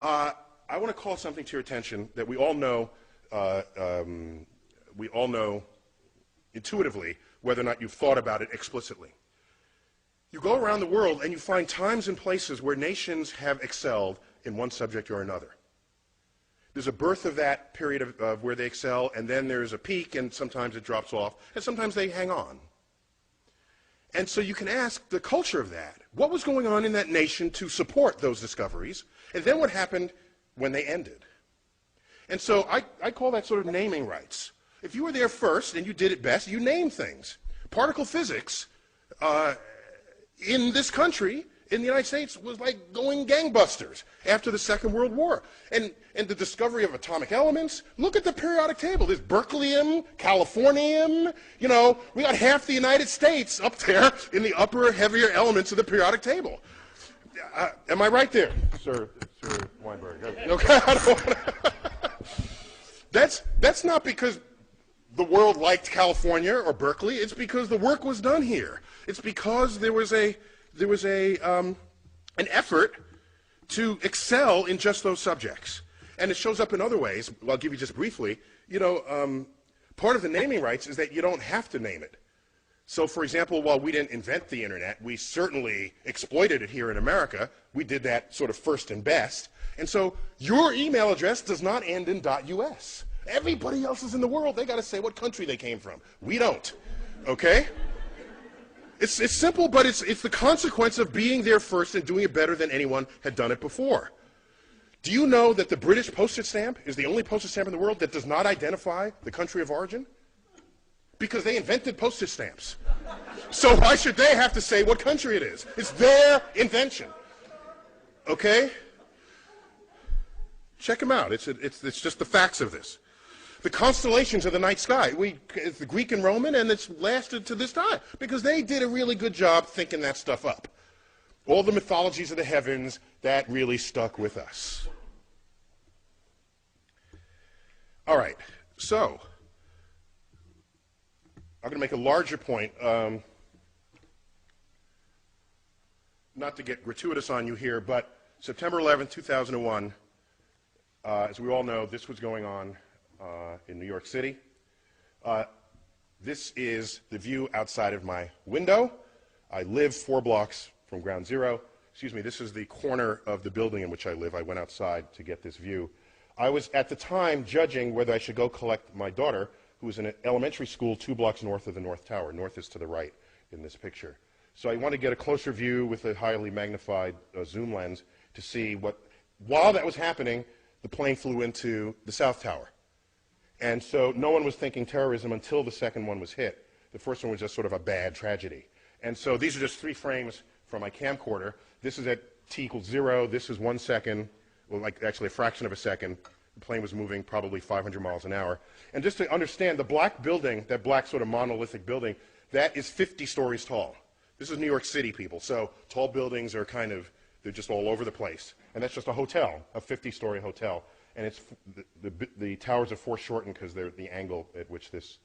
I want to call something to your attention that we all know intuitively, whether or not you've thought about it explicitly. You go around the world and you find times and places where nations have excelled in one subject or another. There's a birth of that period of where they excel, and then there's a peak, and sometimes it drops off, and sometimes they hang on. And so you can ask the culture of that. What was going on in that nation to support those discoveries? And then what happened when they ended? And so I call that sort of naming rights. If you were there first and you did it best, you name things. Particle physics in this country, in the United States, was like going gangbusters after the Second World War. And the discovery of atomic elements, look at the periodic table. There's berkelium, californium, you know, we got half the United States up there in the upper, heavier elements of the periodic table. Am I right there, Sir Weinberg? Okay, I don't wanna That's not because the world liked California or Berkeley. It's because the work was done here. It's because there was an effort to excel in just those subjects. And it shows up in other ways. I'll give you just briefly. You know, part of the naming rights is that you don't have to name it. So, for example, while we didn't invent the internet, we certainly exploited it here in America. We did that sort of first and best. And so your email address does not end in .us. Everybody else is in the world. They got to say what country they came from. We don't. Okay? It's simple, but it's the consequence of being there first and doing it better than anyone had done it before. Do you know that the British postage stamp is the only postage stamp in the world that does not identify the country of origin? Because they invented postage stamps. So why should they have to say what country it is? It's their invention. Okay? Check them out. It's just the facts of this. The constellations of the night sky, it's the Greek and Roman, and it's lasted to this time because they did a really good job thinking that stuff up. All the mythologies of the heavens, that really stuck with us. All right, so I'm going to make a larger point, not to get gratuitous on you here, but September 11, 2001, as we all know, this was going on in New York City. This is the view outside of my window. I live 4 blocks from ground zero. Excuse me, this is the corner of the building in which I live. I went outside to get this view. I was at the time judging whether I should go collect my daughter, who was in an elementary school 2 blocks north of the North Tower. North is to the right in this picture. So I want to get a closer view with a highly magnified zoom lens to see what, while that was happening, the plane flew into the South Tower. And so no one was thinking terrorism until the second one was hit. The first one was just sort of a bad tragedy. And so these are just 3 frames from my camcorder. This is at t equals 0. This is 1 second, well, like actually a fraction of a second. The plane was moving probably 500 miles an hour. And just to understand, the black building, that black sort of monolithic building, that is 50 stories tall. This is New York City, people. So tall buildings are kind of, they're just all over the place. And that's just a hotel, a 50-story hotel. And it's the towers are foreshortened because they're the angle at which this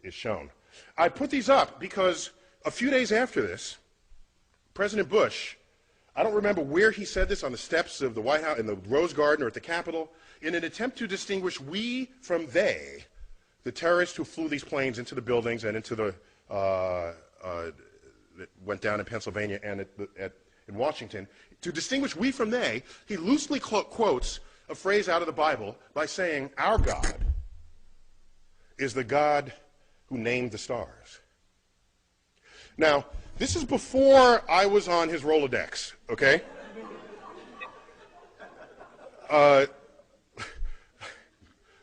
is shown. I put these up because a few days after this, President Bush, I don't remember where he said this, on the steps of the White House, in the Rose Garden or at the Capitol, in an attempt to distinguish we from they, the terrorists who flew these planes into the buildings and into the, that went down in Pennsylvania and in Washington, to distinguish we from they, he loosely quotes a phrase out of the Bible by saying, our God is the God who named the stars. Now, this is before I was on his Rolodex, okay?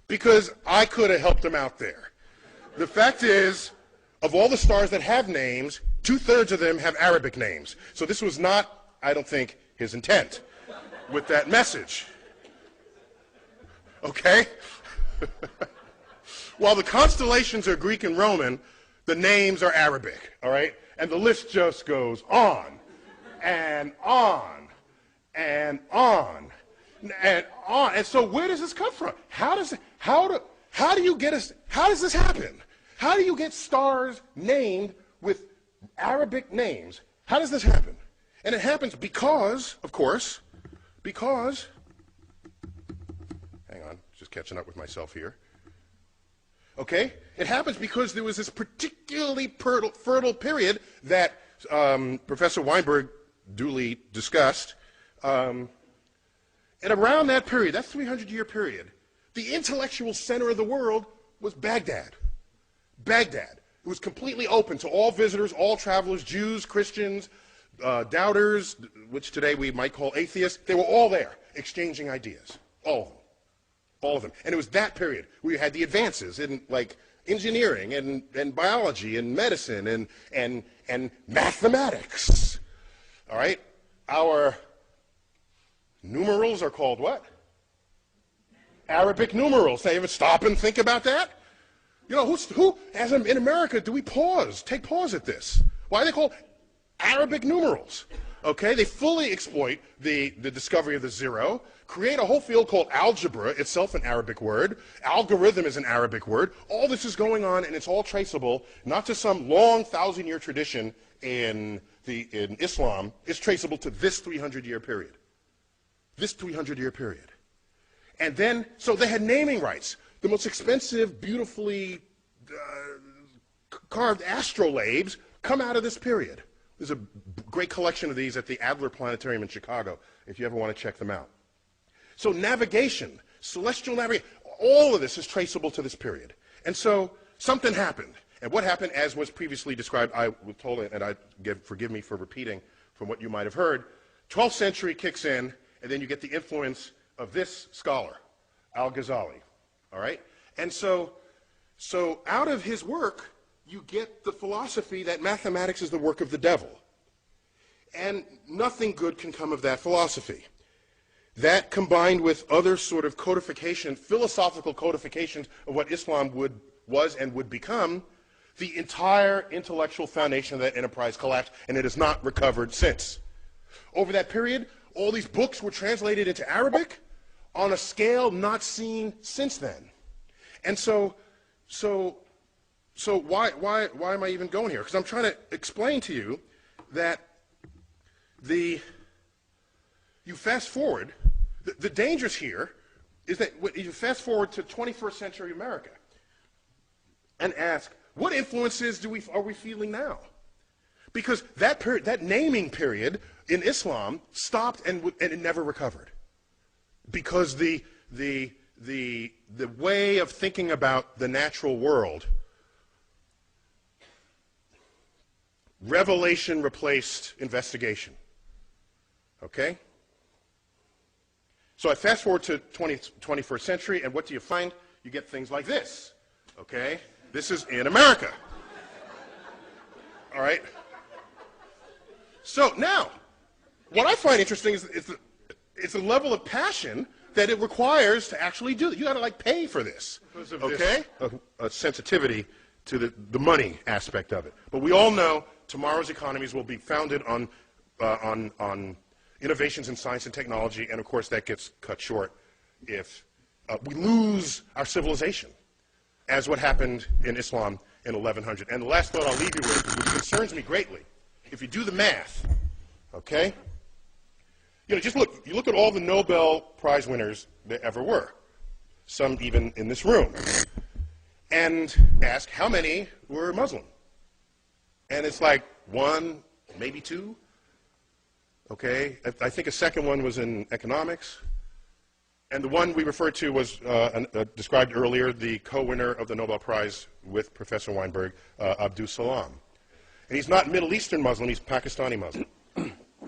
Because I could have helped him out there. The fact is, of all the stars that have names, 2/3 of them have Arabic names. So this was not, I don't think, his intent with that message. Okay? While the constellations are Greek and Roman, the names are Arabic, all right? And the list just goes on and on and on and on. And so where does this come from? How does this happen? How do you get stars named with Arabic names? How does this happen? And it happens because, of course, because Hang on, just catching up with myself here. Okay? It happens because there was this particularly fertile period that Professor Weinberg duly discussed. And around that period, that 300-year period, the intellectual center of the world was Baghdad. Baghdad. It was completely open to all visitors, all travelers, Jews, Christians, doubters, which today we might call atheists. They were all there, exchanging ideas. All of them. All of them. And it was that period where you had the advances in, like, engineering and biology and medicine and mathematics. All right? Our numerals are called what? Arabic numerals. Now, you ever stop and think about that? You know, who as in America, do we take pause at this? Why are they called Arabic numerals? Okay, they fully exploit the discovery of the zero, create a whole field called algebra, itself an Arabic word. Algorithm is an Arabic word. All this is going on, and it's all traceable, not to some long 1,000-year tradition in Islam. It's traceable to this 300-year period. This 300-year period. And then, so they had naming rights. The most expensive, beautifully carved astrolabes come out of this period. There's a great collection of these at the Adler Planetarium in Chicago, if you ever want to check them out. So navigation, celestial navigation, all of this is traceable to this period. And so something happened. And what happened, as was previously described, I was told, and forgive me for repeating from what you might have heard, 12th century kicks in, and then you get the influence of this scholar, Al-Ghazali. All right? And so out of his work, you get the philosophy that mathematics is the work of the devil. And nothing good can come of that philosophy. That, combined with other sort of codification, philosophical codifications of what Islam was and would become, the entire intellectual foundation of that enterprise collapsed, and it has not recovered since. Over that period, all these books were translated into Arabic on a scale not seen since then. And so why am I even going here? Because I'm trying to explain to you that you fast forward, the dangers here is that you fast forward to 21st century America and ask, what influences are we feeling now? Because that period, that naming period in Islam stopped and it never recovered. Because the way of thinking about the natural world, revelation replaced investigation. Okay? So I fast forward to 21st century, and what do you find? You get things like this. Okay? This is in America. All right? So now, what I find interesting is it's a level of passion that it requires to actually do it. You got to, like, pay for this. Okay? A sensitivity to the money aspect of it. But we all know tomorrow's economies will be founded on innovations in science and technology, and of course that gets cut short if we lose our civilization, as what happened in Islam in 1100. And the last thought I'll leave you with, which concerns me greatly, if you do the math, okay? You know, just look. You look at all the Nobel Prize winners there ever were, some even in this room, and ask how many were Muslim. And it's like one, maybe two. Okay, I think a second one was in economics. And the one we referred to was described earlier, the co-winner of the Nobel Prize with Professor Weinberg, Abdus Salam. And he's not Middle Eastern Muslim, he's Pakistani Muslim.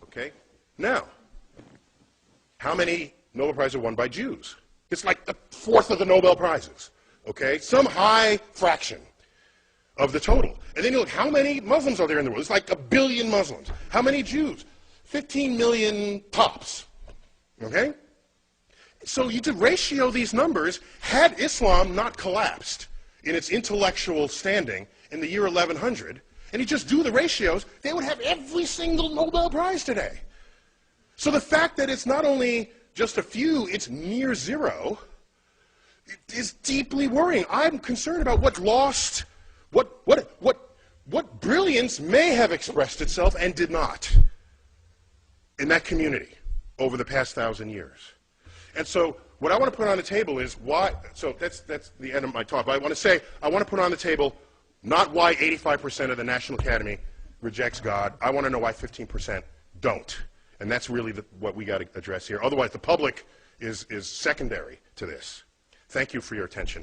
Okay? Now, how many Nobel Prizes are won by Jews? It's like a fourth of the Nobel Prizes. Okay? Some high fraction of the total. And then you look, how many Muslims are there in the world? It's like 1 billion Muslims. How many Jews? 15 million tops. Okay? So you could ratio these numbers. Had Islam not collapsed in its intellectual standing in the year 1100, and you just do the ratios, they would have every single Nobel Prize today. So the fact that it's not only just a few, it's near zero, it is deeply worrying. I'm concerned about what lost, what brilliance may have expressed itself and did not in that community over the past 1,000 years. And so what I want to put on the table is why, so that's the end of my talk, but I want to put on the table not why 85% of the National Academy rejects God. I want to know why 15% don't. And that's really what we got to address here. Otherwise, the public is secondary to this. Thank you for your attention here.